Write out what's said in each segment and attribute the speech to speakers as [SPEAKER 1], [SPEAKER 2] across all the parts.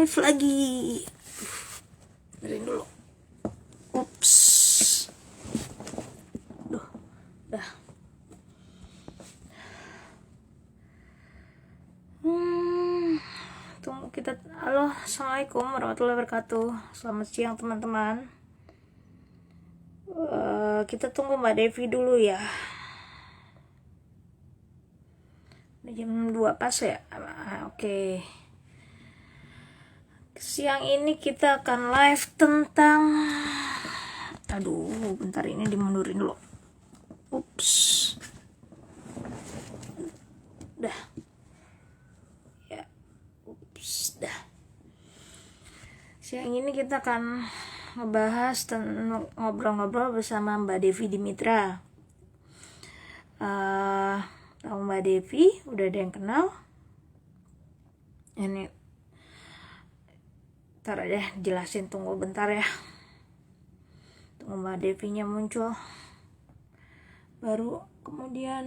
[SPEAKER 1] live lagi. Dengerin dulu. Ups. Duh, dah. Tunggu kita. Halo, assalamualaikum warahmatullahi wabarakatuh. Selamat siang teman-teman. Kita tunggu Mbak Devi dulu ya. Udah jam 2 pas ya. Oke. Siang ini kita akan live tentang, aduh bentar ini dimundurin dulu. Ups. Dah. Ya. Ups, dah. Siang ini kita akan ngebahas ngobrol-ngobrol bersama Mbak Devi Dimitra. Tahu Mbak Devi? Udah ada yang kenal? Ini ntar aja jelasin, tunggu bentar ya. Tunggu Mbak Devinya muncul, baru kemudian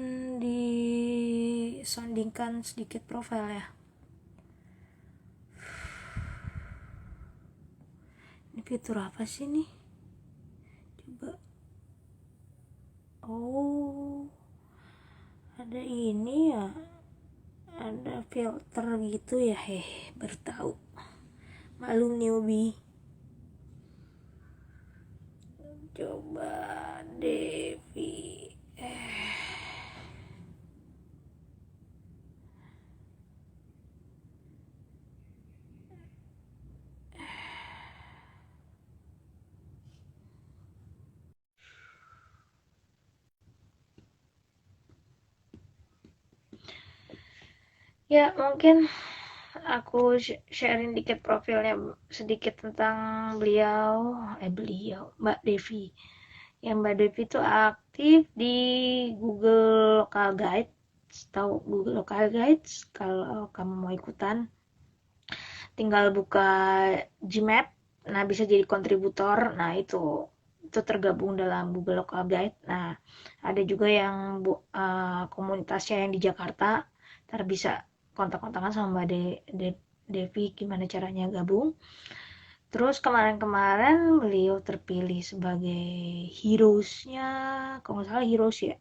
[SPEAKER 1] disandingkan sedikit profil ya. Ini fitur apa sih nih? Coba. Oh, ada ini ya, ada filter gitu ya. Baru tahu. Malu newbie. Coba Devi. Ya, mungkin aku sharing dikit profilnya sedikit tentang beliau, Mbak Devi. Yang Mbak Devi itu aktif di Google Local Guides. Tahu Google Local Guides? Kalau kamu mau ikutan, tinggal buka Gmap. Nah, bisa jadi kontributor. Nah, itu tergabung dalam Google Local Guide. Nah, ada juga yang komunitasnya yang di Jakarta. Ntar bisa kontak-kontakan sama Mbak Devi gimana caranya gabung. Terus kemarin-kemarin beliau terpilih sebagai heroes-nya, kalau nggak salah heroes ya,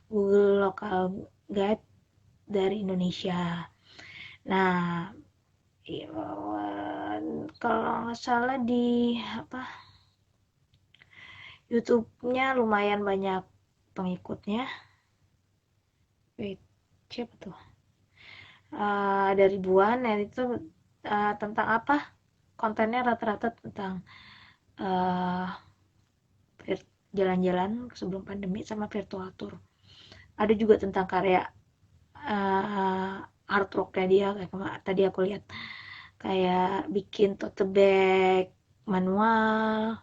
[SPEAKER 1] Google Local Guide dari Indonesia. Nah, kalau nggak salah di YouTube-nya lumayan banyak pengikutnya. Wait, siapa tuh? Ada ribuan, dan itu tentang apa? Kontennya rata-rata tentang jalan-jalan sebelum pandemi sama virtual tour. Ada juga tentang karya artworknya dia, kayak tadi aku lihat, kayak bikin tote bag manual,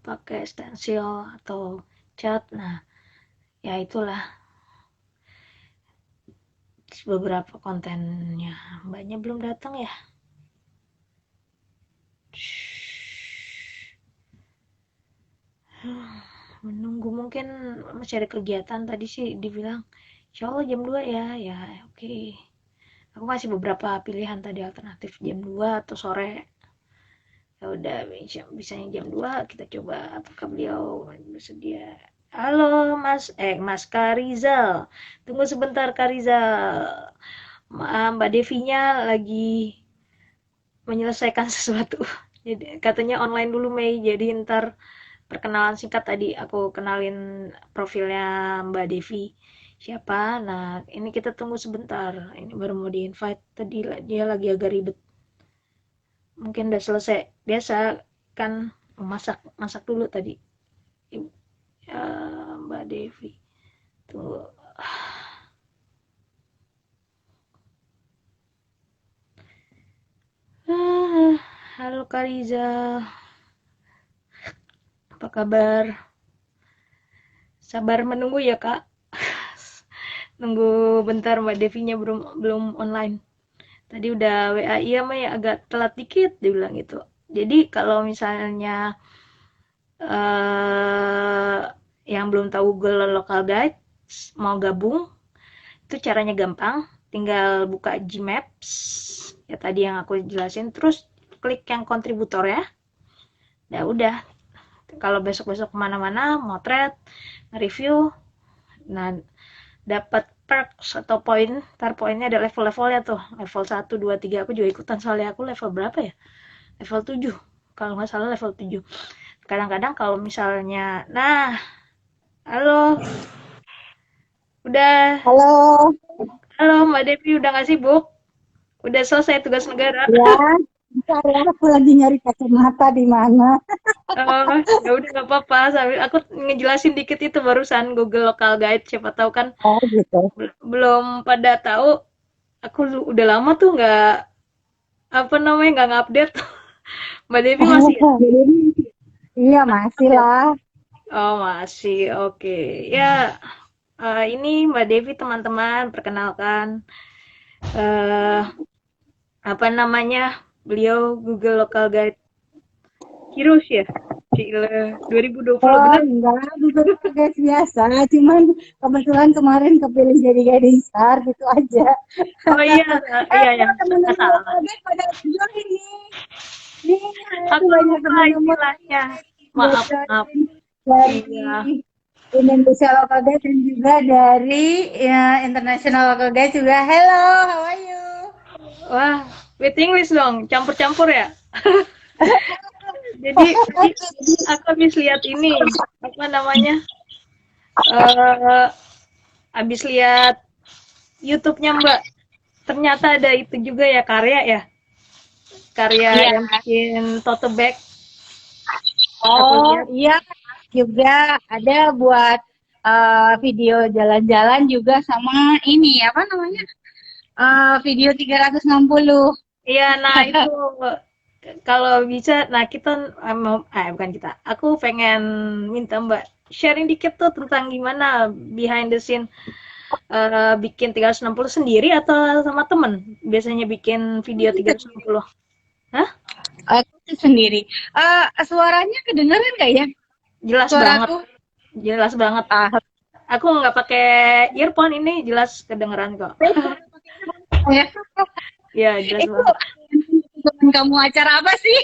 [SPEAKER 1] pakai stensil atau cat. Nah, ya itulah beberapa kontennya. Mbaknya belum datang ya. Menunggu, mungkin masih ada kegiatan. Tadi sih dibilang insya Allah jam 2 ya. Ya oke. Aku kasih beberapa pilihan tadi alternatif jam 2 atau sore. Ya udah, bisanya jam 2, kita coba apakah beliau bersedia. Halo Mas Karizal. Tunggu sebentar Karizal. Mbak Devinya lagi menyelesaikan sesuatu. Jadi katanya online dulu Mei. Jadi ntar perkenalan singkat, tadi aku kenalin profilnya Mbak Devi siapa. Nah, ini kita tunggu sebentar. Ini baru mau di-invite. Tadi dia lagi agak ribet. Mungkin udah selesai. Biasa kan masak dulu tadi. Mbak Devi. Tunggu. Halo Kariza. Apa kabar? Sabar menunggu ya, Kak. Nunggu bentar, Mbak Devinya belum online. Tadi udah WA, iya Mei agak telat dikit dibilang gitu. Jadi kalau misalnya yang belum tahu Google Local Guide mau gabung, itu caranya gampang. tinggal buka Gmaps ya tadi yang aku jelasin, terus klik yang kontributor ya. Ya udah, kalau besok-besok kemana-mana motret, review, nah dapat perks atau poin, ntar poinnya ada level-levelnya tuh, level 1, 2, 3, aku juga ikutan soalnya aku level berapa ya? Level 7, kalau nggak salah level 7. Kadang-kadang kalau misalnya, nah, halo, udah,
[SPEAKER 2] Halo,
[SPEAKER 1] halo Mbak Devi, udah nggak sibuk? Udah selesai tugas negara?
[SPEAKER 2] ya, bentar ya, aku lagi nyari kacamata di mana.
[SPEAKER 1] Oh, ya udah nggak apa-apa. Sambil aku ngejelasin dikit itu barusan Google Local Guide. Siapa tahu kan
[SPEAKER 2] Oh gitu.
[SPEAKER 1] belum pada tahu. Aku udah lama tuh nggak apa namanya nggak ngupdate. Mbak Devi masih ya?
[SPEAKER 2] Iya masih
[SPEAKER 1] Update?
[SPEAKER 2] lah.
[SPEAKER 1] Oh masih, oke. Ya, ini Mbak Devi teman-teman perkenalkan eh apa namanya beliau Google Local Guide Heroes ya. Gila, 2020
[SPEAKER 2] Oh
[SPEAKER 1] bener.
[SPEAKER 2] enggak, bukan tugas biasa. Cuman kebetulan kemarin kepilih jadi guiding star gitu aja.
[SPEAKER 1] Oh iya, iya ya, nggak
[SPEAKER 2] Teman-teman
[SPEAKER 1] salah.
[SPEAKER 2] lokal pada join ini. Nih, ada
[SPEAKER 1] Aku
[SPEAKER 2] banyak
[SPEAKER 1] lupa
[SPEAKER 2] teman-teman
[SPEAKER 1] istilahnya.
[SPEAKER 2] yang
[SPEAKER 1] Maaf, maaf.
[SPEAKER 2] join dari
[SPEAKER 1] Iya.
[SPEAKER 2] Indonesia Local Guide dan juga dari ya, International Local Guide juga. Hello, how are you?
[SPEAKER 1] Wah, with English dong, campur-campur ya. Jadi aku habis lihat ini, apa namanya? eh habis lihat YouTube-nya Mbak. Ternyata ada itu juga ya karya ya. Karya
[SPEAKER 2] Iya.
[SPEAKER 1] yang bikin tote bag. Aku
[SPEAKER 2] Oh
[SPEAKER 1] lihat.
[SPEAKER 2] iya juga ada buat video jalan-jalan juga sama ini apa namanya video 360.
[SPEAKER 1] Iya, nah itu kalau bisa, nah kita bukan kita. Aku pengen minta Mbak sharing dikit tuh tentang gimana behind the scene bikin 360 sendiri atau sama temen? Biasanya bikin video 360. Hah?
[SPEAKER 2] Aku sendiri. Suaranya kedengeran nggak ya?
[SPEAKER 1] Jelas banget.
[SPEAKER 2] Suaraku?
[SPEAKER 1] Jelas banget.
[SPEAKER 2] Ah,
[SPEAKER 1] Aku nggak pakai earphone ini jelas kedengeran kok.
[SPEAKER 2] ya.
[SPEAKER 1] Ya, jelas
[SPEAKER 2] Itu
[SPEAKER 1] banget.
[SPEAKER 2] teman kamu acara apa sih?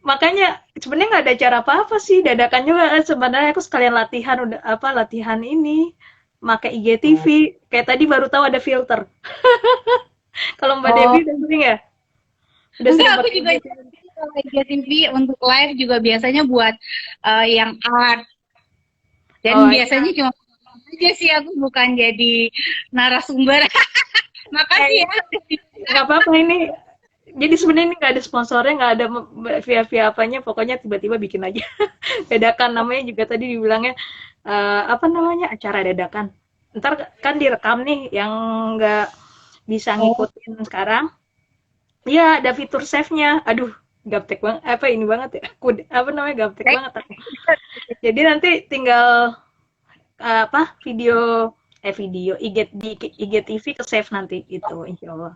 [SPEAKER 1] Makanya sebenarnya nggak ada cara apa-apa sih, dadakan juga kan sebenarnya aku sekalian latihan udah apa latihan ini pakai IGTV. Kayak tadi baru tahu ada filter. Kalau Mbak Devi
[SPEAKER 2] Oh,
[SPEAKER 1] udah sering ya? Udah
[SPEAKER 2] enggak,
[SPEAKER 1] sering
[SPEAKER 2] aku
[SPEAKER 1] pakai
[SPEAKER 2] juga
[SPEAKER 1] IGTV.
[SPEAKER 2] kalau IGTV untuk live juga biasanya buat yang art dan
[SPEAKER 1] Oh,
[SPEAKER 2] biasanya cuma aja sih aku bukan jadi narasumber. Makasih
[SPEAKER 1] eh,
[SPEAKER 2] ya.
[SPEAKER 1] nggak apa-apa ini. Jadi sebenarnya ini nggak ada sponsornya, nggak ada via-via apanya, pokoknya tiba-tiba bikin aja. Dadakan namanya juga tadi dibilangnya apa namanya acara dadakan. Ntar kan direkam nih yang nggak bisa
[SPEAKER 2] Oh,
[SPEAKER 1] ngikutin sekarang. Iya ada fitur save-nya. Aduh, gaptek banget. Apa ini banget ya? Apa namanya gaptek
[SPEAKER 2] baik.
[SPEAKER 1] banget aku. Jadi nanti tinggal apa video di IGTV ke save nanti itu insya Allah.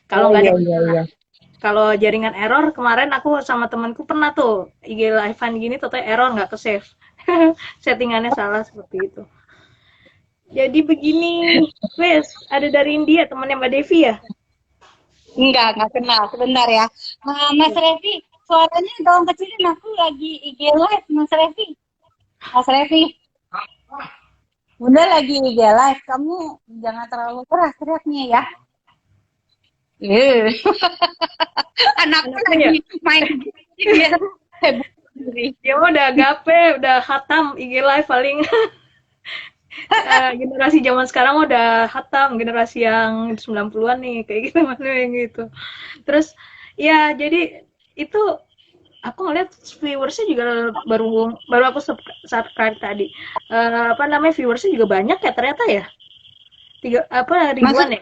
[SPEAKER 1] Kalau
[SPEAKER 2] Oh
[SPEAKER 1] nggak
[SPEAKER 2] iya
[SPEAKER 1] ada
[SPEAKER 2] iya iya.
[SPEAKER 1] kalau jaringan error kemarin aku sama temanku pernah tuh IG live-an gini total error nggak ke save. Settingannya salah seperti itu. Jadi begini, wes ada dari India temannya Mbak Devi ya?
[SPEAKER 2] Enggak kenal. Sebentar ya. Mas Revi, suaranya tolong kecilin, aku lagi IG live, Mas Revi. Mas Revi, Bunda lagi IG live. Kamu jangan terlalu keras teriaknya ya. Eh, anakku
[SPEAKER 1] Anaknya ya?
[SPEAKER 2] lagi main dia heboh sendiri.
[SPEAKER 1] Dia mah udah gape, udah hatam IG live paling. Generasi zaman sekarang udah hatam, generasi yang 90-an nih kayak gitu mana yang gitu. Terus ya jadi itu aku ngeliat viewersnya juga baru baru aku subscribe tadi. Apa namanya viewersnya juga banyak ya ternyata ya. Tiga apa ribuan
[SPEAKER 2] Maksudnya
[SPEAKER 1] ya?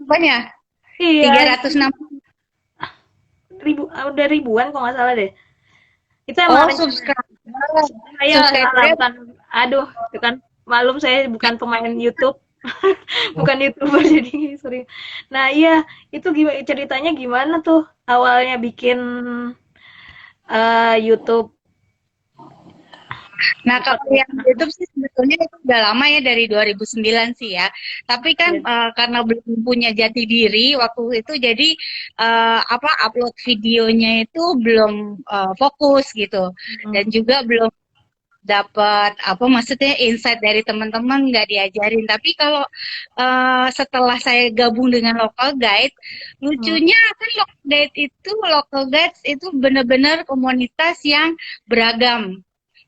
[SPEAKER 2] banyak?
[SPEAKER 1] Iya,
[SPEAKER 2] 360.
[SPEAKER 1] udah ribuan kok nggak salah deh. Itu emang
[SPEAKER 2] Oh,
[SPEAKER 1] rencana
[SPEAKER 2] subscriber.
[SPEAKER 1] saya salah
[SPEAKER 2] Subscribernya.
[SPEAKER 1] bukan aduh itu kan malum saya bukan pemain YouTube bukan YouTuber jadi sorry. Nah iya itu gimana ceritanya gimana tuh awalnya bikin YouTube
[SPEAKER 2] Nah, kalau yang YouTube sih sebetulnya itu udah lama ya, dari 2009 sih ya. Tapi kan
[SPEAKER 1] Ya.
[SPEAKER 2] karena belum punya jati diri waktu itu, jadi upload videonya itu belum fokus gitu.
[SPEAKER 1] Hmm.
[SPEAKER 2] Dan juga belum dapat apa maksudnya insight dari teman-teman, nggak diajarin. Tapi kalau setelah saya gabung dengan local guide,
[SPEAKER 1] Hmm.
[SPEAKER 2] lucunya kan local guides itu benar-benar komunitas yang beragam.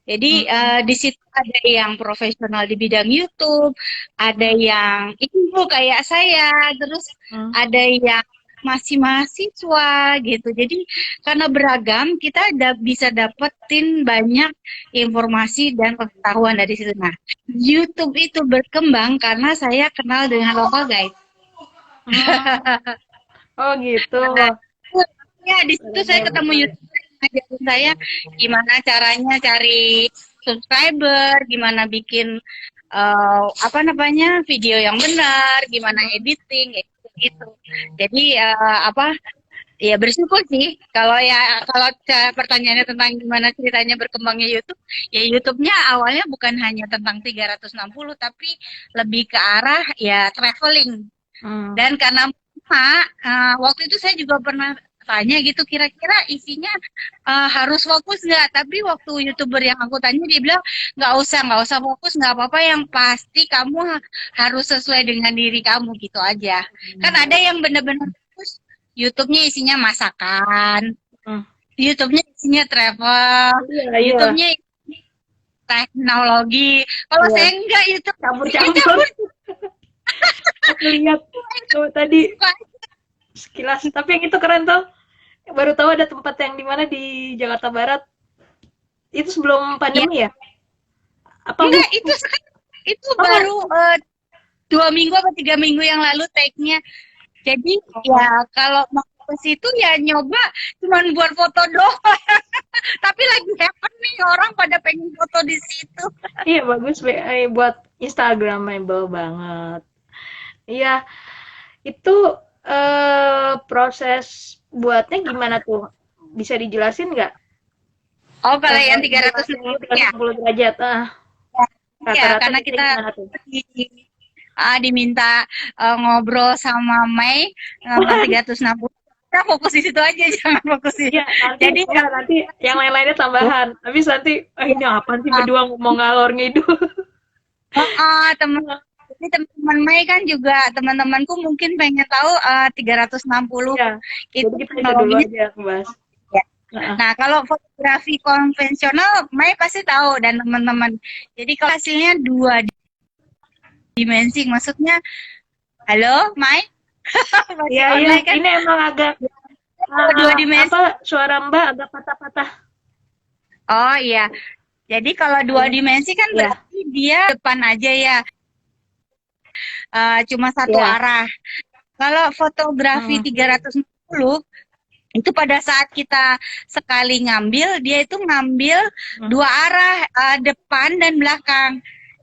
[SPEAKER 2] Jadi
[SPEAKER 1] Hmm.
[SPEAKER 2] di situ ada yang profesional di bidang YouTube, ada
[SPEAKER 1] Hmm.
[SPEAKER 2] yang ibu kayak saya, terus
[SPEAKER 1] Hmm.
[SPEAKER 2] ada yang masih mahasiswa gitu. Jadi karena beragam, kita bisa dapetin banyak informasi dan pengetahuan dari situ. Nah, YouTube itu berkembang karena saya kenal dengan local guide.
[SPEAKER 1] Hmm. Oh gitu.
[SPEAKER 2] Nah, ya di situ saya
[SPEAKER 1] Keren,
[SPEAKER 2] ketemu
[SPEAKER 1] keren.
[SPEAKER 2] YouTuber yang ngajarin saya gimana caranya cari subscriber, gimana bikin apa namanya video yang benar, gimana editing, kayak gitu. Jadi apa ya, bersyukur sih kalau pertanyaannya tentang gimana ceritanya berkembangnya YouTube, ya YouTube-nya awalnya bukan hanya tentang 360 tapi lebih ke arah ya traveling.
[SPEAKER 1] Hmm.
[SPEAKER 2] Dan karena waktu itu saya juga pernah tanya gitu, kira-kira isinya harus fokus nggak? Tapi waktu YouTuber yang aku tanya, dia bilang nggak usah fokus, nggak apa-apa, yang pasti kamu harus sesuai dengan diri kamu gitu aja. Kan ada yang bener-bener fokus, YouTube-nya isinya masakan,
[SPEAKER 1] Hmm.
[SPEAKER 2] YouTube-nya isinya travel,
[SPEAKER 1] Iya, iya,
[SPEAKER 2] YouTube-nya teknologi. Kalau
[SPEAKER 1] iya.
[SPEAKER 2] saya enggak, YouTube isinya
[SPEAKER 1] Campur-campur.
[SPEAKER 2] campur.
[SPEAKER 1] Aku lihat tuh tadi sekilas. Tapi yang itu keren tuh. Baru tahu ada tempat yang di mana di Jakarta Barat. Itu sebelum
[SPEAKER 2] Ya,
[SPEAKER 1] pandemi ya? Apa
[SPEAKER 2] enggak,
[SPEAKER 1] bu?
[SPEAKER 2] itu
[SPEAKER 1] Oh,
[SPEAKER 2] baru 2 minggu atau 3 minggu yang lalu take-nya. Jadi
[SPEAKER 1] oh.
[SPEAKER 2] ya kalau mau ke situ ya nyoba cuman buat foto doang. Tapi lagi happening, orang pada pengen foto di situ.
[SPEAKER 1] Iya bagus buat Instagramable banget. Iya, itu proses buatnya gimana tuh? Bisa dijelasin nggak?
[SPEAKER 2] Oh, kalau yang
[SPEAKER 1] Jelasin
[SPEAKER 2] 360 ya.
[SPEAKER 1] 360 derajat.
[SPEAKER 2] Ya,
[SPEAKER 1] Rata-rata
[SPEAKER 2] karena
[SPEAKER 1] biasanya
[SPEAKER 2] kita
[SPEAKER 1] gimana tuh?
[SPEAKER 2] diminta ngobrol sama Mei nonton 360, kita fokus di situ aja, jangan fokus di.
[SPEAKER 1] Iya, nanti
[SPEAKER 2] Jadi
[SPEAKER 1] enggak nanti yang lain-lainnya tambahan. Habis nanti ini apaan sih
[SPEAKER 2] uh,
[SPEAKER 1] berdua mau ngalor ngidul.
[SPEAKER 2] teman jadi teman-teman Mei kan juga, teman-temanku mungkin pengen tahu 360
[SPEAKER 1] Iya.
[SPEAKER 2] itu
[SPEAKER 1] Jadi kita itu dulu
[SPEAKER 2] teknologinya.
[SPEAKER 1] aja bahas.
[SPEAKER 2] Ya.
[SPEAKER 1] Heeh.
[SPEAKER 2] Nah, kalau fotografi konvensional, Mei pasti tahu dan teman-teman. Jadi kalau hasilnya 2 dimensi, maksudnya, halo, Mei, masih
[SPEAKER 1] Iya, iya.
[SPEAKER 2] online kan?
[SPEAKER 1] Ini emang agak
[SPEAKER 2] Kalau 2 dimensi,
[SPEAKER 1] suara Mbak agak patah-patah.
[SPEAKER 2] oh iya. Jadi kalau dua
[SPEAKER 1] Iya.
[SPEAKER 2] dimensi kan
[SPEAKER 1] Iya.
[SPEAKER 2] berarti dia depan aja ya, cuma satu
[SPEAKER 1] Iya.
[SPEAKER 2] arah. Kalau fotografi
[SPEAKER 1] Hmm.
[SPEAKER 2] 360 itu pada saat kita sekali ngambil, dia itu ngambil
[SPEAKER 1] Hmm.
[SPEAKER 2] 2 arah, depan dan belakang.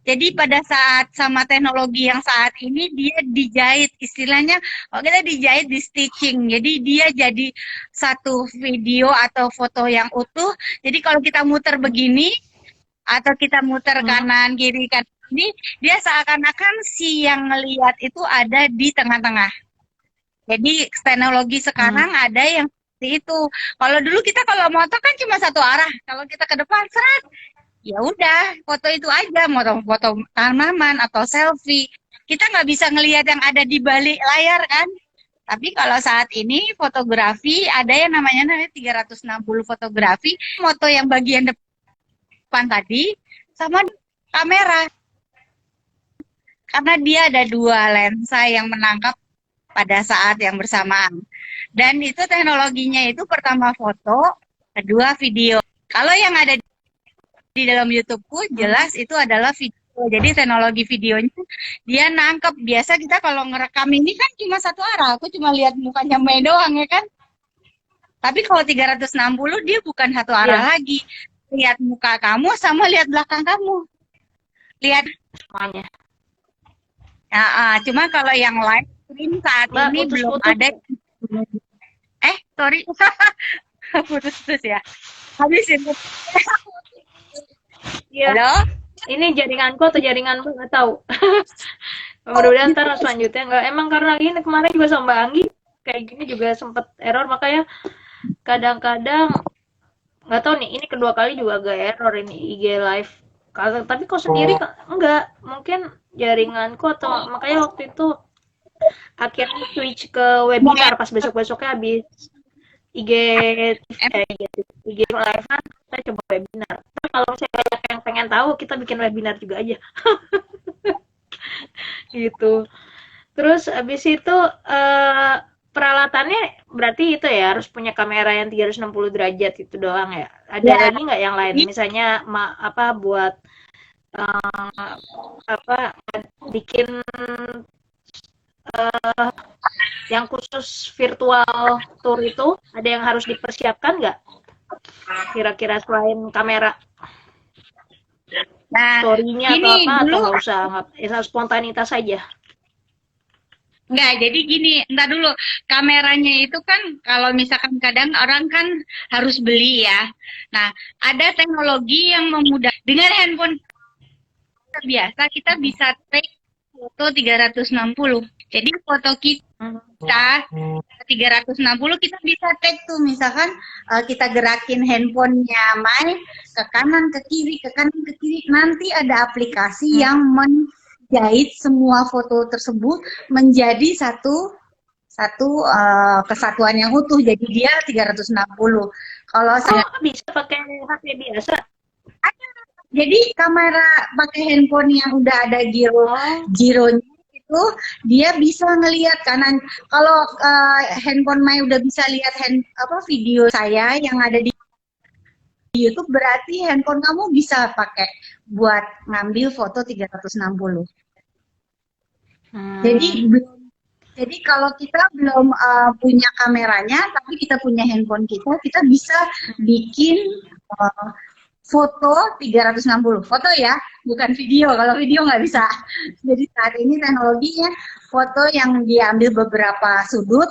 [SPEAKER 2] Jadi pada saat sama teknologi yang saat ini, dia dijahit, istilahnya kalau kita dijahit, di stitching. Jadi dia jadi satu video atau foto yang utuh. Jadi kalau kita muter begini atau kita muter
[SPEAKER 1] Hmm.
[SPEAKER 2] kanan kiri kan, ini dia seakan-akan si yang ngelihat itu ada di tengah-tengah. Jadi teknologi
[SPEAKER 1] Hmm.
[SPEAKER 2] sekarang ada yang seperti itu. Kalau dulu kita kalau moto kan cuma satu arah. Kalau kita ke depan seret, ya udah foto itu aja, mau foto tanaman atau selfie. Kita nggak bisa ngelihat yang ada di balik layar kan. Tapi kalau saat ini fotografi ada yang namanya 360 fotografi, foto yang bagian depan tadi sama kamera. Karena dia ada 2 lensa yang menangkap pada saat yang bersamaan. Dan itu teknologinya itu pertama foto, kedua video. Kalau yang ada di dalam YouTubeku jelas itu adalah video. Jadi teknologi videonya dia nangkep. Biasa kita kalau ngerekam ini kan cuma satu arah. Aku cuma lihat mukanya Mei doang ya kan. Tapi kalau 360 dia bukan satu arah
[SPEAKER 1] Iya.
[SPEAKER 2] lagi. Lihat muka kamu sama lihat belakang kamu. Lihat.
[SPEAKER 1] Semuanya.
[SPEAKER 2] Cuma kalau yang live stream saat
[SPEAKER 1] Mbak,
[SPEAKER 2] ini belum
[SPEAKER 1] putus-putus.
[SPEAKER 2] ada. Sorry. Putus-putus ya. Habis itu.
[SPEAKER 1] Iya,
[SPEAKER 2] Halo?
[SPEAKER 1] ini jaringanku atau jaringanmu nggak tahu.
[SPEAKER 2] Oh,
[SPEAKER 1] Mudah-mudahan
[SPEAKER 2] gitu.
[SPEAKER 1] ntar selanjutnya nggak. Emang karena ini kemarin juga sama Mbak Anggi, kayak gini juga sempet error, makanya kadang-kadang nggak tahu nih, ini kedua kali juga agak error ini IG live. Kalau tapi kok sendiri enggak, mungkin jaringanku atau makanya waktu itu akhirnya switch ke
[SPEAKER 2] Nah,
[SPEAKER 1] webinar pas besok-besoknya habis IG IG live kan kita coba webinar. Nah, kalau misalnya banyak yang pengen tahu kita bikin webinar juga aja gitu. Terus habis itu peralatannya berarti itu ya harus punya kamera yang 360 derajat itu doang ya. Ada
[SPEAKER 2] ya,
[SPEAKER 1] lagi nggak yang lain?
[SPEAKER 2] jadi
[SPEAKER 1] Misalnya apa buat apa bikin eh, yang khusus virtual tour itu ada yang harus dipersiapkan nggak? Kira-kira selain kamera
[SPEAKER 2] nah,
[SPEAKER 1] story-nya atau
[SPEAKER 2] gini
[SPEAKER 1] apa atau
[SPEAKER 2] dulu.
[SPEAKER 1] nggak usah nggak ya, spontanitas saja.
[SPEAKER 2] Enggak, jadi gini, entar dulu. Kameranya itu kan kalau misalkan kadang orang kan harus beli ya. Nah, ada teknologi yang memudahkan. Dengan handphone biasa kita bisa take foto 360. Jadi foto
[SPEAKER 1] Hmm.
[SPEAKER 2] kita 360 kita bisa take tuh misalkan kita gerakin handphonenya main ke kanan ke kiri nanti ada aplikasi
[SPEAKER 1] Hmm.
[SPEAKER 2] yang menjahit semua foto tersebut menjadi satu satu kesatuan yang utuh, jadi dia 360. Kalau saya
[SPEAKER 1] Oh, bisa pakai HP biasa.
[SPEAKER 2] jadi kamera pakai handphone yang udah ada
[SPEAKER 1] Oh,
[SPEAKER 2] gironya itu dia bisa ngelihat kanan. Kalau handphone Mai udah bisa lihat video saya yang ada di YouTube, berarti handphone kamu bisa pakai buat ngambil foto 360.
[SPEAKER 1] hmm.
[SPEAKER 2] Jadi jadi kalau kita belum punya kameranya, tapi kita punya handphone kita bisa bikin uh, foto 360. Foto ya, bukan video. Kalau video nggak bisa. Jadi saat ini teknologinya foto yang diambil beberapa sudut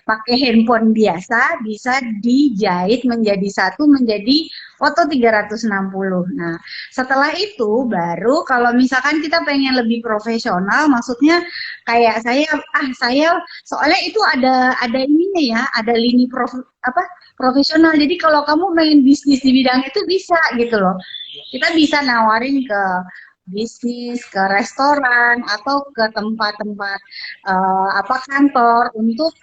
[SPEAKER 2] pakai handphone biasa bisa dijahit menjadi satu menjadi foto 360. Nah, setelah itu baru kalau misalkan kita pengen lebih profesional, maksudnya kayak saya soalnya itu ada ininya ya, ada lini profesional. Jadi kalau kamu main bisnis di bidang itu bisa gitu loh. Kita bisa nawarin ke bisnis, ke restoran atau ke tempat-tempat kantor untuk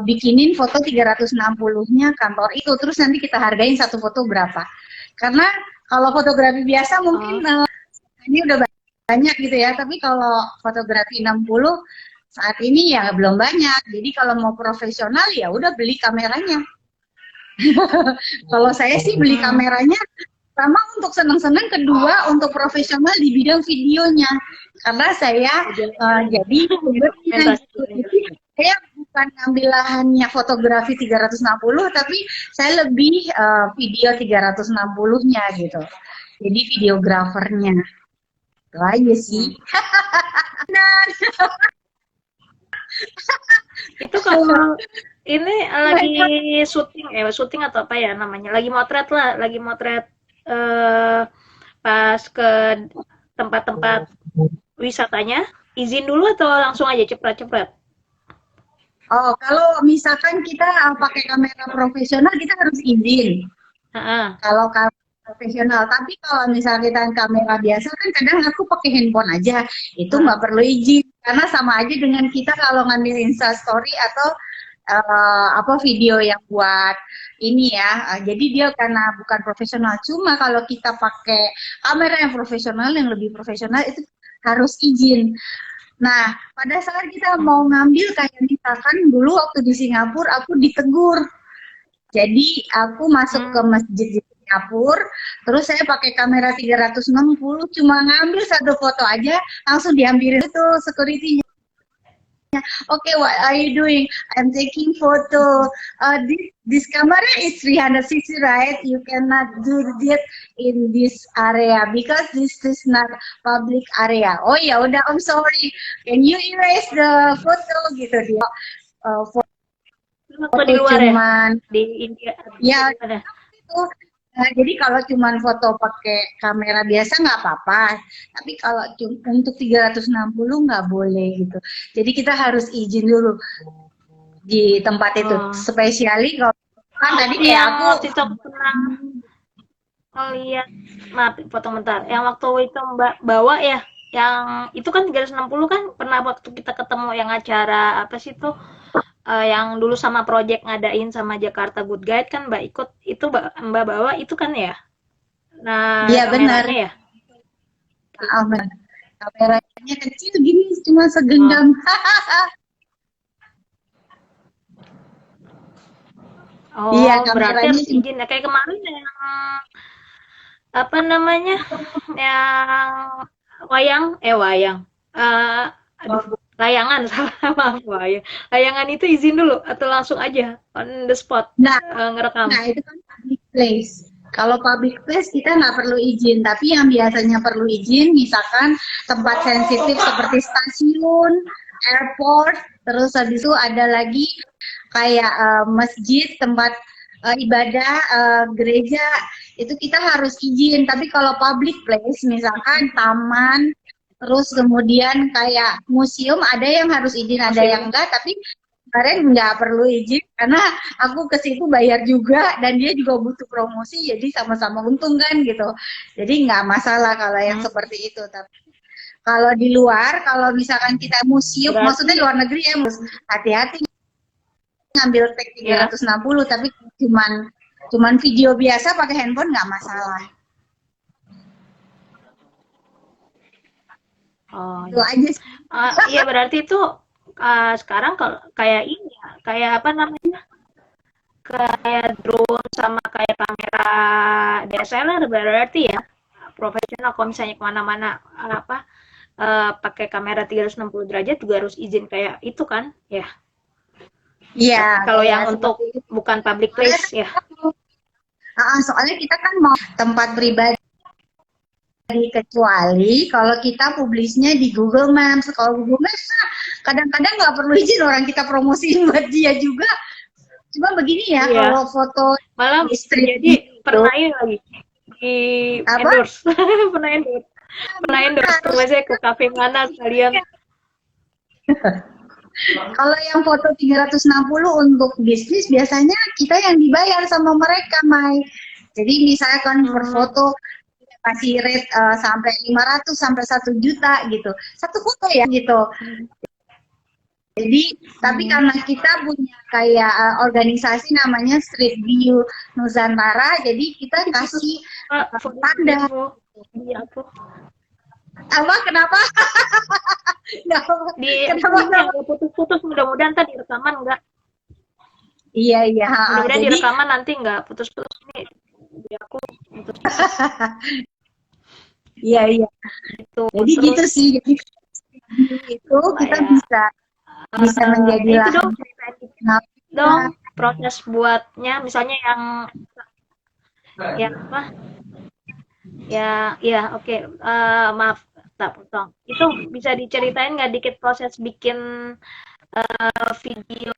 [SPEAKER 2] bikinin foto 360-nya kantor itu, terus nanti kita hargain satu foto berapa. Karena kalau fotografi biasa mungkin
[SPEAKER 1] Oh,
[SPEAKER 2] ini udah banyak gitu ya, tapi kalau fotografi 60 saat ini ya belum banyak. Jadi kalau mau profesional ya udah beli kameranya. Kalau saya sih beli
[SPEAKER 1] hmm.
[SPEAKER 2] kameranya pertama untuk senang-senang, kedua untuk profesional di bidang videonya. Karena saya jadi youtubernya gitu. Jadi saya bukan ngambil lahannya fotografi 360, tapi saya lebih video 360-nya gitu. Jadi videografernya. Itu aja sih.
[SPEAKER 1] Hmm. Itu kalau ini lagi syuting, syuting atau apa ya namanya? Lagi motret lah, lagi motret eh pas ke tempat-tempat wisatanya, izin dulu atau langsung aja cepet-cepet?
[SPEAKER 2] Oh, kalau misalkan kita pakai kamera profesional, kita harus izin.
[SPEAKER 1] Heeh.
[SPEAKER 2] Kalau profesional, tapi kalau misalnya kita kamera biasa kan kadang aku pakai handphone aja, itu
[SPEAKER 1] Heeh.
[SPEAKER 2] nggak perlu izin karena sama aja dengan kita kalau ngambil Insta Story atau video yang buat ini ya. Jadi dia karena bukan profesional, cuma kalau kita pakai kamera yang profesional, yang lebih profesional itu harus izin. Nah, pada saat kita mau ngambil kayak misalkan dulu waktu di Singapura aku ditegur. Jadi aku masuk ke
[SPEAKER 1] Hmm.
[SPEAKER 2] masjid di Singapura, terus saya pakai kamera 360, cuma ngambil satu foto aja, langsung diambil itu security. Okay, what are you doing? I'm taking photo. This camera is 360, right? You cannot do it in this area because this is not public area. Oh ya udah, I'm sorry. Can you erase the photo gitu dia.
[SPEAKER 1] Waktu di
[SPEAKER 2] Foto
[SPEAKER 1] luar ya?
[SPEAKER 2] cuman
[SPEAKER 1] Di India
[SPEAKER 2] ya
[SPEAKER 1] ada?
[SPEAKER 2] itu. Nah, jadi kalau cuman foto pakai kamera biasa nggak apa-apa, tapi kalau untuk 360 nggak boleh gitu. Jadi kita harus izin dulu di tempat itu.
[SPEAKER 1] Oh.
[SPEAKER 2] Spesiali kalau kan tadi kayak
[SPEAKER 1] Yang
[SPEAKER 2] aku
[SPEAKER 1] waktu itu aku pernah ngeliat, maaf potong bentar. Yang waktu itu Mbak bawa ya, yang itu kan 360 kan pernah waktu kita ketemu yang acara apa sih tuh, yang dulu sama project ngadain sama Jakarta Good Guide kan Mbak ikut, itu Mbak bawa itu kan ya? Nah,
[SPEAKER 2] iya benar.
[SPEAKER 1] kameranya ya?
[SPEAKER 2] Benar. Kameranya kecil gini cuma
[SPEAKER 1] Oh.
[SPEAKER 2] segenggam. Iya,
[SPEAKER 1] Oh, berarti
[SPEAKER 2] kameranya
[SPEAKER 1] harus
[SPEAKER 2] cuma
[SPEAKER 1] izin ya. Kayak kemarin yang apa namanya? Yang wayang. Eh, aduh, layangan salah, maaf wayang. Layangan itu izin dulu atau langsung aja on the spot
[SPEAKER 2] nah,
[SPEAKER 1] ngerekam.
[SPEAKER 2] nah itu kan public place. Kalau public place kita nggak perlu izin, tapi yang biasanya perlu izin, misalkan tempat sensitif seperti stasiun, airport, terus habis itu ada lagi kayak masjid, tempat ibadah, gereja, itu kita harus izin. Tapi kalau public place, misalkan taman, terus kemudian kayak museum, ada yang harus izin, ada yang
[SPEAKER 1] Museum.
[SPEAKER 2] enggak, tapi kemarin nggak perlu izin karena aku ke situ bayar juga dan dia juga butuh promosi jadi sama-sama untung kan gitu. Jadi nggak masalah kalau yang
[SPEAKER 1] Hmm,
[SPEAKER 2] seperti itu. Tapi kalau di luar, kalau misalkan kita museum,
[SPEAKER 1] berarti
[SPEAKER 2] maksudnya luar negeri ya, hati-hati ngambil tag
[SPEAKER 1] ya.
[SPEAKER 2] 360 tapi cuman video biasa pakai handphone nggak masalah.
[SPEAKER 1] Oh,
[SPEAKER 2] Itu aja sih.
[SPEAKER 1] iya berarti itu sekarang kalau kayak ini ya, kayak apa namanya? Kayak drone sama kayak kamera DSLR berarti ya profesional kalau misalnya kemana-mana apa pakai kamera 360 derajat juga harus izin kayak itu kan ya.
[SPEAKER 2] Iya,
[SPEAKER 1] Tapi kalau
[SPEAKER 2] kayak
[SPEAKER 1] yang untuk
[SPEAKER 2] seperti itu.
[SPEAKER 1] bukan public
[SPEAKER 2] Soalnya,
[SPEAKER 1] place ya.
[SPEAKER 2] soalnya kita kan mau tempat pribadi. Kecuali kalau kita publisnya di Google Maps. Kalau Google Maps kadang-kadang nggak perlu izin orang kita promosiin buat dia juga. Cuma begini ya,
[SPEAKER 1] Iya,
[SPEAKER 2] kalau foto
[SPEAKER 1] malah
[SPEAKER 2] di
[SPEAKER 1] bisa
[SPEAKER 2] street
[SPEAKER 1] jadi
[SPEAKER 2] view itu,
[SPEAKER 1] pernah ini lagi di
[SPEAKER 2] apa?
[SPEAKER 1] endorse. Pernah endorse. Pernah endorse
[SPEAKER 2] Harus
[SPEAKER 1] misalnya ke kafe mana sekalian.
[SPEAKER 2] kalau yang foto 360 untuk bisnis biasanya kita yang dibayar sama mereka, Mai. Jadi misalkan per
[SPEAKER 1] Hmm,
[SPEAKER 2] foto kasih rate sampai 500 sampai 1 juta gitu. Satu foto ya gitu.
[SPEAKER 1] hmm,
[SPEAKER 2] Jadi, tapi
[SPEAKER 1] hmm.
[SPEAKER 2] karena kita punya kayak organisasi namanya Street View Nusantara, jadi kita
[SPEAKER 1] Ih, putus
[SPEAKER 2] kasih
[SPEAKER 1] Kak, for
[SPEAKER 2] tanda.
[SPEAKER 1] info di aku.
[SPEAKER 2] Apa? Kenapa?
[SPEAKER 1] Di
[SPEAKER 2] Kenapa?
[SPEAKER 1] ininya nggak putus-putus, mudah-mudahan tadi rekaman nggak.
[SPEAKER 2] Iya, iya.
[SPEAKER 1] Mudah-mudahan di
[SPEAKER 2] Jadi,
[SPEAKER 1] rekaman nanti nggak putus-putus ini di aku putus-putus
[SPEAKER 2] iya, iya.
[SPEAKER 1] itu.
[SPEAKER 2] Jadi gitu
[SPEAKER 1] Terus
[SPEAKER 2] sih. Jadi itu kita
[SPEAKER 1] kayak
[SPEAKER 2] bisa menjadi
[SPEAKER 1] itu
[SPEAKER 2] lahan
[SPEAKER 1] dong ceritain dikit dong proses buatnya misalnya yang apa ya oke. Maaf tak potong itu bisa diceritain nggak dikit proses bikin video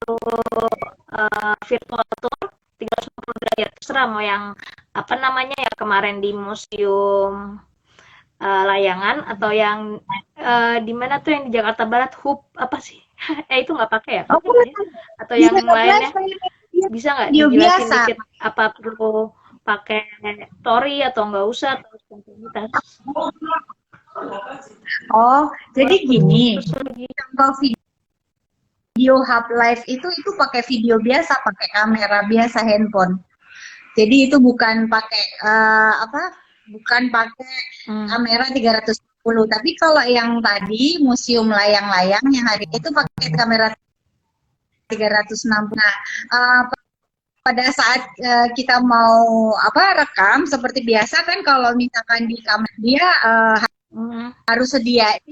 [SPEAKER 1] virtual tour 360 derajat terserah mau yang apa namanya ya kemarin di museum layangan atau yang di mana tuh yang di Jakarta Barat hub apa sih itu nggak pakai ya
[SPEAKER 2] Oh,
[SPEAKER 1] pakai nggak ya atau yang
[SPEAKER 2] bisa
[SPEAKER 1] lainnya
[SPEAKER 2] live
[SPEAKER 1] bisa nggak
[SPEAKER 2] video
[SPEAKER 1] dijelasin
[SPEAKER 2] biasa.
[SPEAKER 1] dikit apa perlu pakai story atau nggak usah atau spontanitas
[SPEAKER 2] Oh, jadi gini.
[SPEAKER 1] terus lagi
[SPEAKER 2] Contoh video hub live itu pakai video biasa, pakai kamera biasa handphone. Jadi itu bukan pakai apa? Bukan pakai kamera 360. Tapi kalau yang tadi museum layang-layang yang hari itu pakai kamera 360. Nah, pada saat kita mau apa rekam seperti biasa kan kalau misalkan di kamera dia harus sediain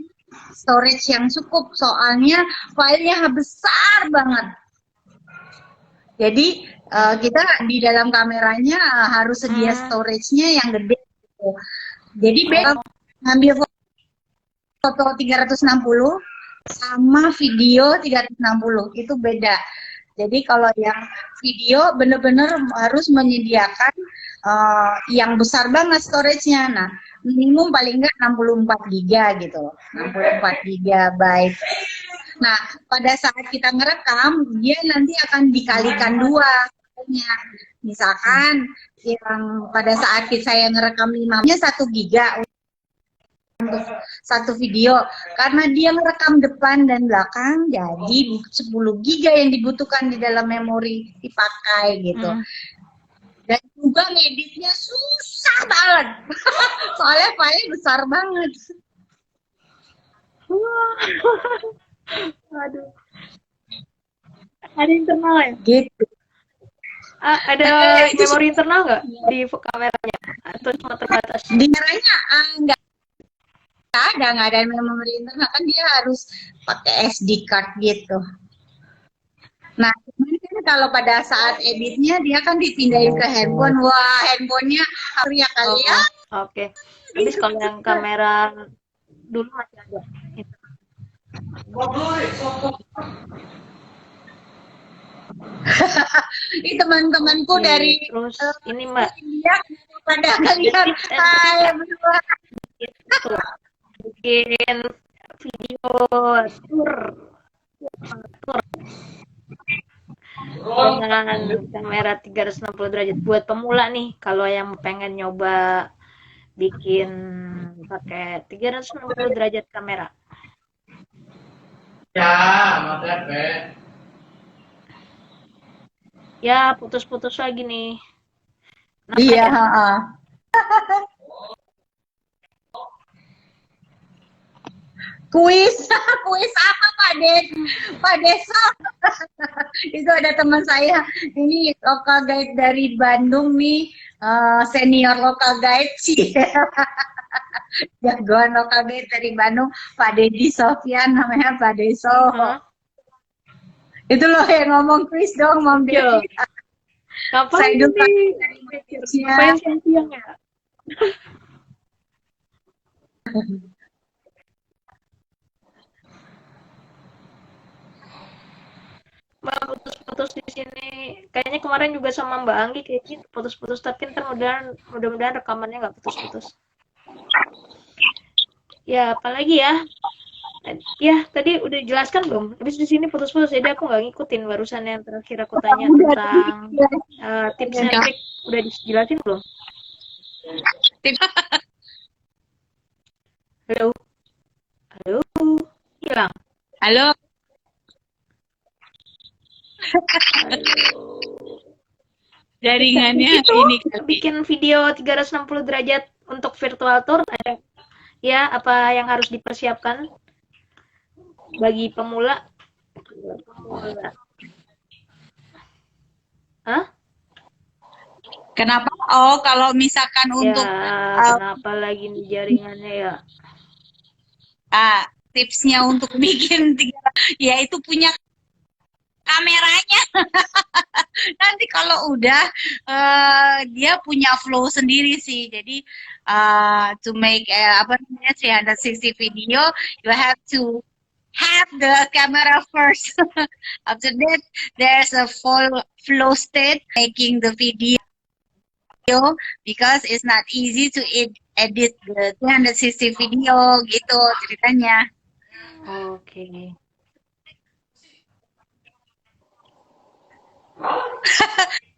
[SPEAKER 2] storage yang cukup soalnya filenya besar banget. Jadi kita di dalam kameranya harus sedia storage-nya yang gede. Gitu. Jadi ngambil foto 360 sama video 360 itu beda. Jadi kalau yang video benar-benar harus menyediakan yang besar banget storage-nya. Nah, minimum paling enggak 64 giga gitu. 64 gigabyte. Nah, pada saat kita ngerekam, dia nanti akan dikalikan dua. Misalkan yang pada saat saya ngerekam 5-nya 1 giga untuk satu video, karena dia merekam depan dan belakang, jadi 10 giga yang dibutuhkan di dalam memori dipakai gitu. Dan juga ngeditnya susah banget, soalnya file besar banget.
[SPEAKER 1] Waduh. Ada internal ya?
[SPEAKER 2] Gitu.
[SPEAKER 1] Ada memori internal nggak di kameranya? Atau cuma terbatas?
[SPEAKER 2] Di kameranya nggak ada memori internal, kan dia harus pakai SD card gitu. Nah, kalau pada saat editnya dia kan dipindahin ke handphone. Wah, handphonenya harus ya kali ya.
[SPEAKER 1] Oke. Habis kalau yang kamera dulu masih ada.
[SPEAKER 2] Ini teman-temanku dari
[SPEAKER 1] terus ini Mbak
[SPEAKER 2] India pada kalian saya berdua
[SPEAKER 1] bikin video tour dengan kamera 360 derajat buat pemula nih, kalau yang pengen nyoba bikin pakai 360 derajat kamera.
[SPEAKER 3] Ya, maaf
[SPEAKER 1] Ya, putus-putus lagi nih.
[SPEAKER 2] iya, kuis apa Pak Desa? Itu ada teman saya, ini lokal guide dari Bandung nih, senior lokal guide sih. Jagoan lokal guide dari Bandung, Pak Dedi Sofyan namanya, Pak Deso. Itu loh yang ngomong kuis dong, Mam Devi.
[SPEAKER 1] Saya lupa ngapain siang ya? Mbak putus-putus di sini. Kayaknya kemarin juga sama Mbak Anggi kayak gitu putus-putus, tapi ntar mudah-mudahan rekamannya nggak putus-putus. Ya, apalagi ya? Ya, tadi udah dijelaskan belum? Habis di sini putus-putus, jadi aku nggak ngikutin barusan yang terakhir aku tanya tentang tips and trik. Udah dijelasin belum? Halo? Halo? Hilang?
[SPEAKER 2] Halo? Jaringannya
[SPEAKER 1] itu,
[SPEAKER 2] ini
[SPEAKER 1] bikin video 360 derajat untuk virtual tour ada ya, apa yang harus dipersiapkan bagi pemula? Hah?
[SPEAKER 2] Kenapa? Oh, kalau misalkan untuk
[SPEAKER 1] kenapa lagi nih jaringannya ya?
[SPEAKER 2] Tipsnya untuk bikin ya itu punya kameranya. Nanti kalau udah dia punya flow sendiri sih. Jadi to make 360 video, you have to have the camera first. After that, there's a full flow state making the video because it's not easy to edit the 360 video gitu ceritanya.
[SPEAKER 1] Oke.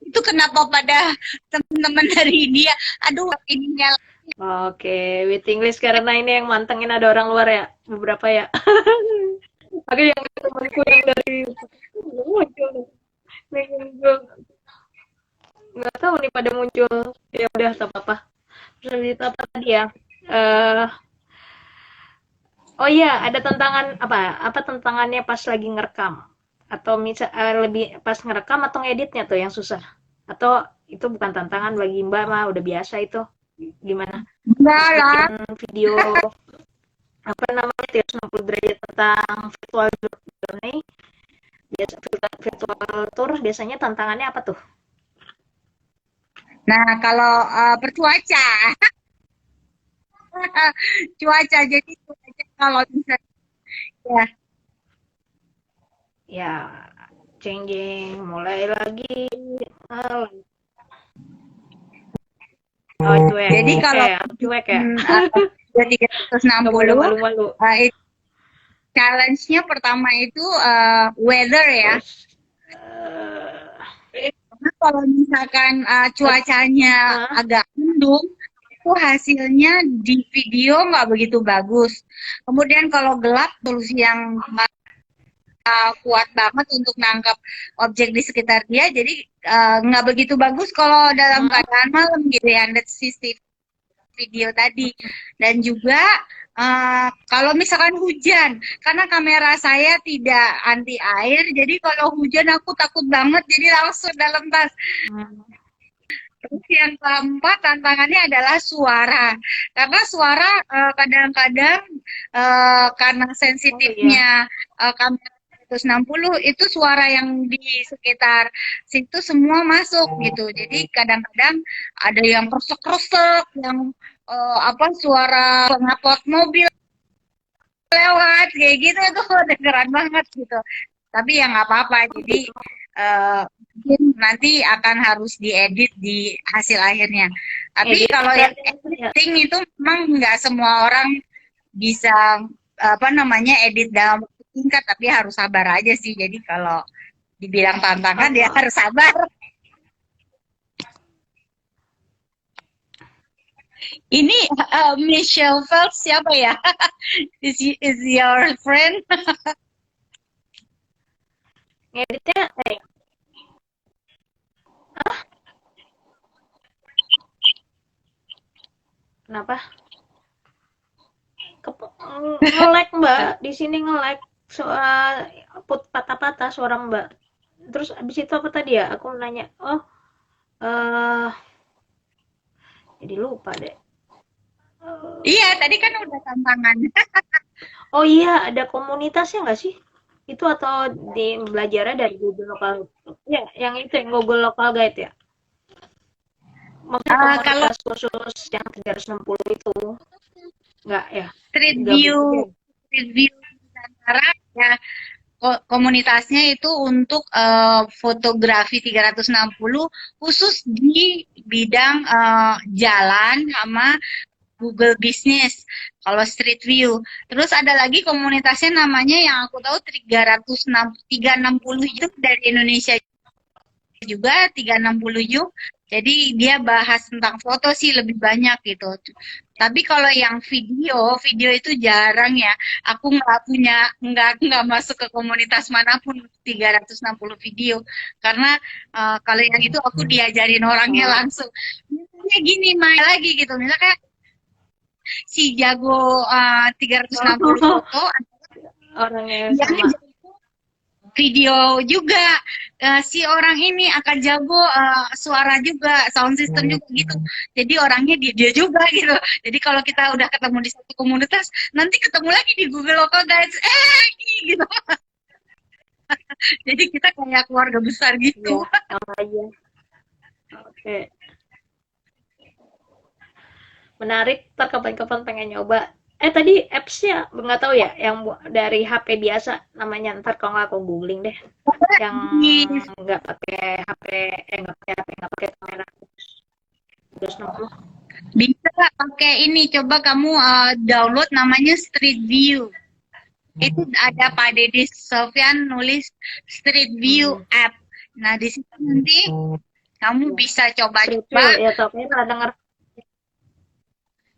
[SPEAKER 2] Itu kenapa pada teman-teman dari India, aduh ininya.
[SPEAKER 1] Oke, with English karena ini yang mantengin ada orang luar ya, beberapa ya. Ada yang temanku yang dari muncul, nggak tahu nih pada muncul. Ya udah, tak apa-apa. Terus apa tadi ya? Oh iya, ada tantangan apa tantangannya pas lagi ngerekam? Atau misal lebih pas ngerekam atau ngeditnya tuh yang susah? Atau itu bukan tantangan bagi Mbak mah udah biasa itu? Gimana?
[SPEAKER 2] Enggak lah.
[SPEAKER 1] Video apa namanya 360 derajat tentang virtual journey, virtual tour, biasanya tantangannya apa tuh?
[SPEAKER 2] Nah, kalau bercuaca. Cuaca, jadi cuaca kalau bisa
[SPEAKER 1] ya changing mulai lagi Oh, cuek.
[SPEAKER 2] Jadi kalau
[SPEAKER 1] Aku cuek ya.
[SPEAKER 2] 360
[SPEAKER 1] Gak boleh malu-malu.
[SPEAKER 2] challenge-nya pertama itu weather ya.
[SPEAKER 1] Terus, eh,
[SPEAKER 2] Karena kalau misalkan cuacanya
[SPEAKER 1] ah,
[SPEAKER 2] agak mendung, itu hasilnya di video nggak begitu bagus. Kemudian kalau gelap, solusi yang kuat banget untuk nangkap objek di sekitar dia, jadi nggak begitu bagus kalau dalam
[SPEAKER 1] hmm,
[SPEAKER 2] keadaan malam gitu ya, dari sisi video tadi. Dan juga kalau misalkan hujan, karena kamera saya tidak anti air, jadi kalau hujan aku takut banget, jadi langsung dalam tas.
[SPEAKER 1] hmm.
[SPEAKER 2] Terus yang keempat tantangannya adalah suara, karena suara kadang-kadang karena
[SPEAKER 1] Oh iya.
[SPEAKER 2] sensitifnya kamera 160 itu suara yang di sekitar situ semua masuk gitu. Jadi kadang-kadang ada yang kresek-kresek, yang apa suara knalpot mobil lewat kayak gitu tuh kedengeran banget gitu. Tapi ya nggak apa-apa. Jadi mungkin nanti akan harus diedit di hasil akhirnya. Tapi
[SPEAKER 1] Edit
[SPEAKER 2] kalau yang
[SPEAKER 1] berarti ya.
[SPEAKER 2] editing itu memang nggak semua orang bisa apa namanya edit dalam waktu singkat, tapi harus sabar aja sih. Jadi kalau dibilang tantangan dia
[SPEAKER 1] Oh,
[SPEAKER 2] harus sabar. Ini Michelle Phelps siapa ya? Is your friend?
[SPEAKER 1] ngeditnya, kenapa? Nge-lag mbak, di sini nge-lag, soal patah-patah suara mbak. Terus abis itu apa tadi ya? Aku nanya, oh, eh jadi lupa deh.
[SPEAKER 2] Iya, tadi kan udah tantangan.
[SPEAKER 1] Oh iya, ada komunitasnya nggak sih? Itu atau di belajarnya dari Google Local? Ya, yang itu yang Google Local Guide ya. Maksudnya
[SPEAKER 2] Kalau
[SPEAKER 1] komunitas khusus yang 360 itu nggak ya?
[SPEAKER 2] street
[SPEAKER 1] Gabung
[SPEAKER 2] view,
[SPEAKER 1] juga. Ya?
[SPEAKER 2] street view Nusantara ya, komunitasnya itu untuk fotografi 360 khusus di bidang jalan sama Google Business kalau Street View. Terus ada lagi komunitasnya namanya yang aku tahu 360 itu dari Indonesia juga 360 yuk. Jadi dia bahas tentang foto sih lebih banyak gitu. Tapi kalau yang video itu jarang ya. Aku nggak punya, nggak masuk ke komunitas manapun 360 video. Karena kalau yang itu aku diajarin orangnya
[SPEAKER 1] Oh,
[SPEAKER 2] langsung. Misalnya gini, main lagi gitu. Misalnya si jago 360
[SPEAKER 1] oh,
[SPEAKER 2] foto,
[SPEAKER 1] orangnya
[SPEAKER 2] yang
[SPEAKER 1] sama.
[SPEAKER 2] video juga si orang ini akan jago suara juga, sound system juga gitu. Jadi orangnya dia juga gitu. Jadi kalau kita udah ketemu di satu komunitas, nanti ketemu lagi di Google Local Guides, gitu. Jadi kita kayak keluarga besar
[SPEAKER 1] Iya,
[SPEAKER 2] gitu.
[SPEAKER 1] sama aja. Oke, menarik. Ntar kapan-kapan pengen nyoba. Tadi apps-nya nggak tahu ya, yang dari HP biasa namanya. Ntar kalau nggak aku googling deh. Yang
[SPEAKER 2] Di,
[SPEAKER 1] nggak pakai HP, nggak pakai HP, nggak pakai kamera 360.
[SPEAKER 2] bisa pakai ini, coba kamu download namanya Street View. Itu ada Pak Deddy Sofyan nulis Street View
[SPEAKER 1] Hmm.
[SPEAKER 2] app. Nah, di situ nanti kamu bisa
[SPEAKER 1] Street View
[SPEAKER 2] coba-coba.
[SPEAKER 1] ya, tapi pernah denger.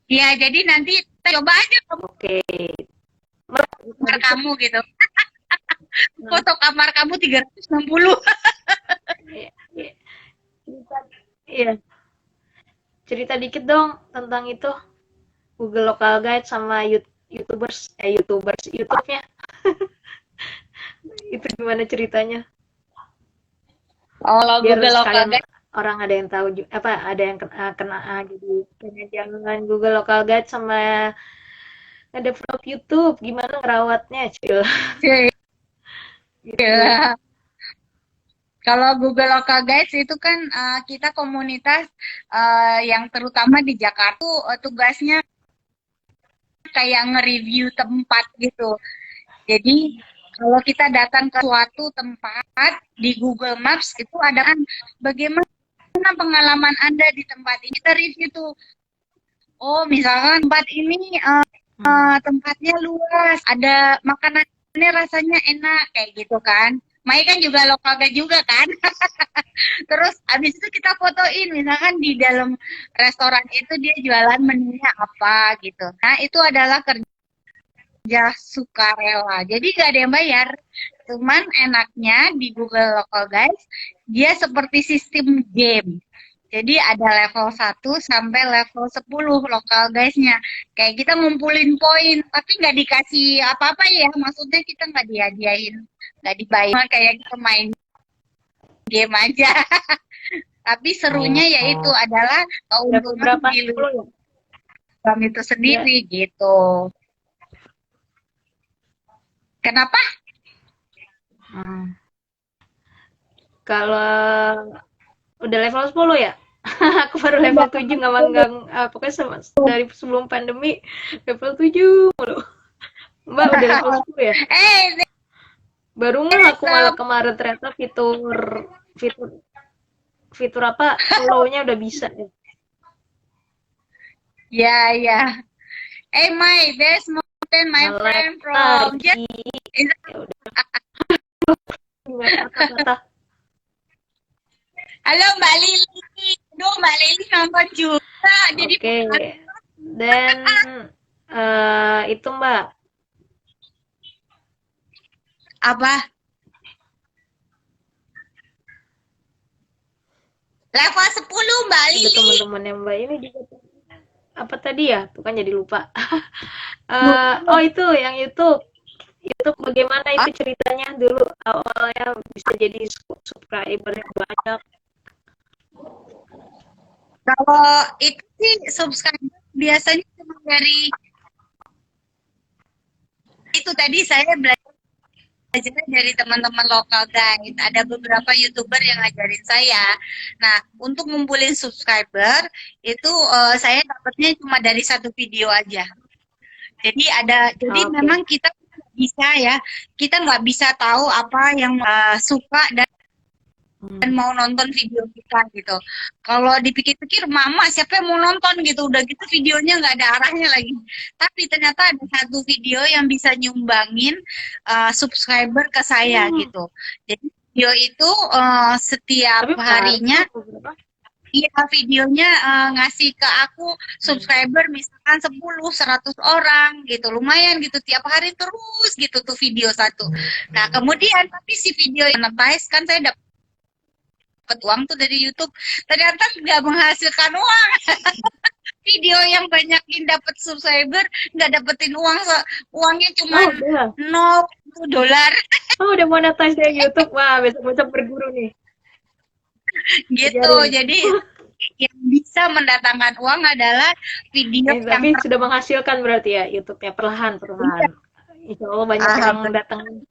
[SPEAKER 2] Ya, jadi nanti coba aja
[SPEAKER 1] Oke. Mbak,
[SPEAKER 2] kamar
[SPEAKER 1] bisa.
[SPEAKER 2] kamu gitu. Foto kamar kamu 360.
[SPEAKER 1] Iya, iya. Cerita, iya. Cerita dikit dong tentang itu. Google Local Guide sama YouTubers, YouTube-nya. Itu gimana ceritanya?
[SPEAKER 2] Kalau
[SPEAKER 1] Biar
[SPEAKER 2] Google Local
[SPEAKER 1] sekalian
[SPEAKER 2] Guide,
[SPEAKER 1] orang ada yang tahu apa ada yang kena jadi pengen jangan Google Local Guide sama nge-develop YouTube gimana ngerawatnya cil gitu.
[SPEAKER 2] kalau Google Local Guides itu kan kita komunitas yang terutama di Jakarta tuh, tugasnya kayak nge-review tempat gitu. Jadi kalau kita datang ke suatu tempat di Google Maps itu ada kan bagaimana Gimana pengalaman Anda di tempat ini? Kita review tuh. Oh, misalkan tempat ini tempatnya luas, ada makanannya rasanya enak kayak gitu kan. Mai kan juga lokal juga kan. Terus abis itu kita fotoin, misalkan di dalam restoran itu dia jualan menunya apa gitu. Nah, itu adalah kerja sukarela. Jadi gak ada yang bayar. Cuman enaknya di Google Local Guys, dia seperti sistem game. Jadi ada level 1 sampai level 10 lokal guysnya. Kayak kita ngumpulin poin, tapi nggak dikasih apa-apa ya. Maksudnya kita nggak dihadiahin, nggak dibayar. Kayak kita main game aja. Tapi serunya yaitu adalah keuntungan
[SPEAKER 1] berapa?
[SPEAKER 2] di
[SPEAKER 1] 10 ya?
[SPEAKER 2] luar itu sendiri gitu. Kenapa?
[SPEAKER 1] Kalau udah level 10 ya? Aku baru level 7 nggak manggang. Pokoknya dari sebelum pandemi level 7 mulu. Mbak udah level 10 ya? Baru nggak aku malah kemarin ternyata fitur apa follow-nya udah bisa ya.
[SPEAKER 2] Ya. Mai, there's Mountain, my friend from
[SPEAKER 1] Kata-kata.
[SPEAKER 2] Halo Mbak Lili. Duh, Mbak Lili nonton juga. Jadi
[SPEAKER 1] Dan itu Mbak.
[SPEAKER 2] Apa? Level 10 Mbak Lili.
[SPEAKER 1] Ada teman-temannya Mbak ini juga. Apa tadi ya? Tuh kan jadi lupa. Oh itu yang YouTube bagaimana itu ceritanya dulu awalnya bisa jadi subscriber yang banyak.
[SPEAKER 2] Kalau itu sih subscriber biasanya cuma dari itu tadi saya belajar dari teman-teman lokal guys. Ada beberapa YouTuber yang ngajarin saya. Nah, untuk ngumpulin subscriber itu saya dapatnya cuma dari satu video aja. Jadi memang kita bisa ya, kita nggak bisa tahu apa yang suka dan mau nonton video kita gitu. Kalau dipikir-pikir, mama siapa yang mau nonton gitu, udah gitu videonya nggak ada arahnya lagi. Tapi ternyata ada satu video yang bisa nyumbangin subscriber ke saya gitu. Jadi video itu setiap harinya iya videonya ngasih ke aku subscriber misalkan 10-100 orang gitu, lumayan gitu tiap hari terus gitu tuh video satu. Nah kemudian tapi si video yang monetize kan saya dapat uang tuh dari YouTube, ternyata nggak menghasilkan uang. Video yang banyakin dapat subscriber nggak dapetin uang, uangnya cuma $0.
[SPEAKER 1] Oh udah monetize dari YouTube, wah besok-besok berguru nih.
[SPEAKER 2] Gitu, jadi yang bisa mendatangkan uang adalah video
[SPEAKER 1] tapi sudah menghasilkan berarti ya YouTube-nya perlahan. Insya Allah banyak yang datang.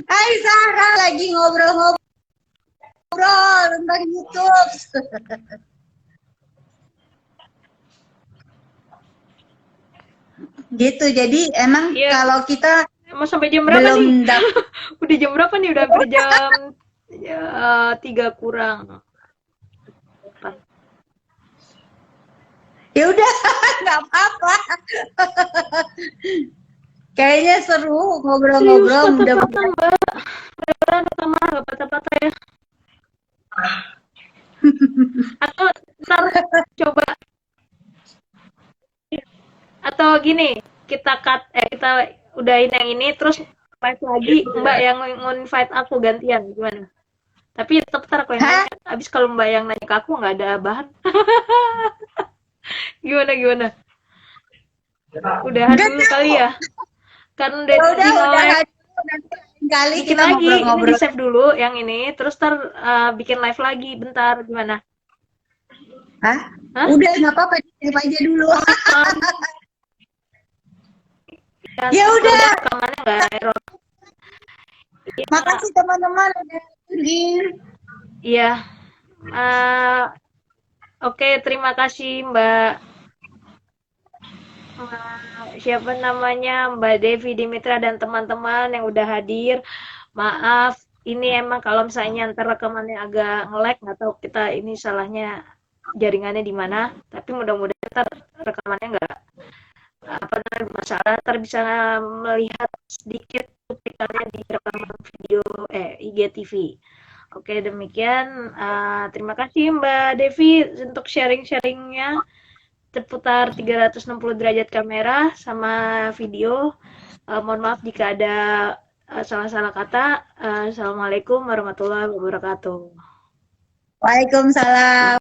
[SPEAKER 2] Hai Sarah, lagi ngobrol-ngobrol tentang YouTube. Gitu, jadi emang kalau kita
[SPEAKER 1] mau sampai jam berapa nih? Udah jam berapa nih? Udah hampir jam 3 kurang.
[SPEAKER 2] Ya udah, nggak apa-apa. Kayaknya seru ngobrol-ngobrol.
[SPEAKER 1] Mudah-mudahan nggak patah-patah ya. Atau ntar coba. Atau gini, kita udahin yang ini, terus live lagi Mbak yang nge-invite aku gantian, gimana? Tapi tetap ntar aku yang nanya. Abis kalau Mbak yang nanya ke aku nggak ada bahan. Gimana? Udahan dulu kali ya. Kan udah
[SPEAKER 2] kali
[SPEAKER 1] kita ngobrol-ngobrol. Ini di save dulu yang ini, terus ntar bikin live lagi bentar, gimana?
[SPEAKER 2] Hah? Udah nggak apa-apa, save aja dulu. Ya udah.
[SPEAKER 1] Rekamannya nggak error.
[SPEAKER 2] Makasih teman-teman udah join.
[SPEAKER 1] Iya. Oke, terima kasih Mbak. Siapa namanya? Mbak Devi Dimitra dan teman-teman yang udah hadir. Maaf ini emang kalau misalnya ntar rekamannya agak nge-lag, nggak tahu kita ini salahnya jaringannya di mana. Tapi mudah-mudahan ntar rekamannya nggak apa namanya masalah, ntar bisa melihat sedikit cuplikannya di rekaman video IGTV. Oke, demikian. Terima kasih Mbak Devi untuk sharing-sharingnya seputar 360 derajat kamera sama video. Mohon maaf jika ada salah-salah kata. Assalamualaikum warahmatullahi wabarakatuh.
[SPEAKER 2] Waalaikumsalam.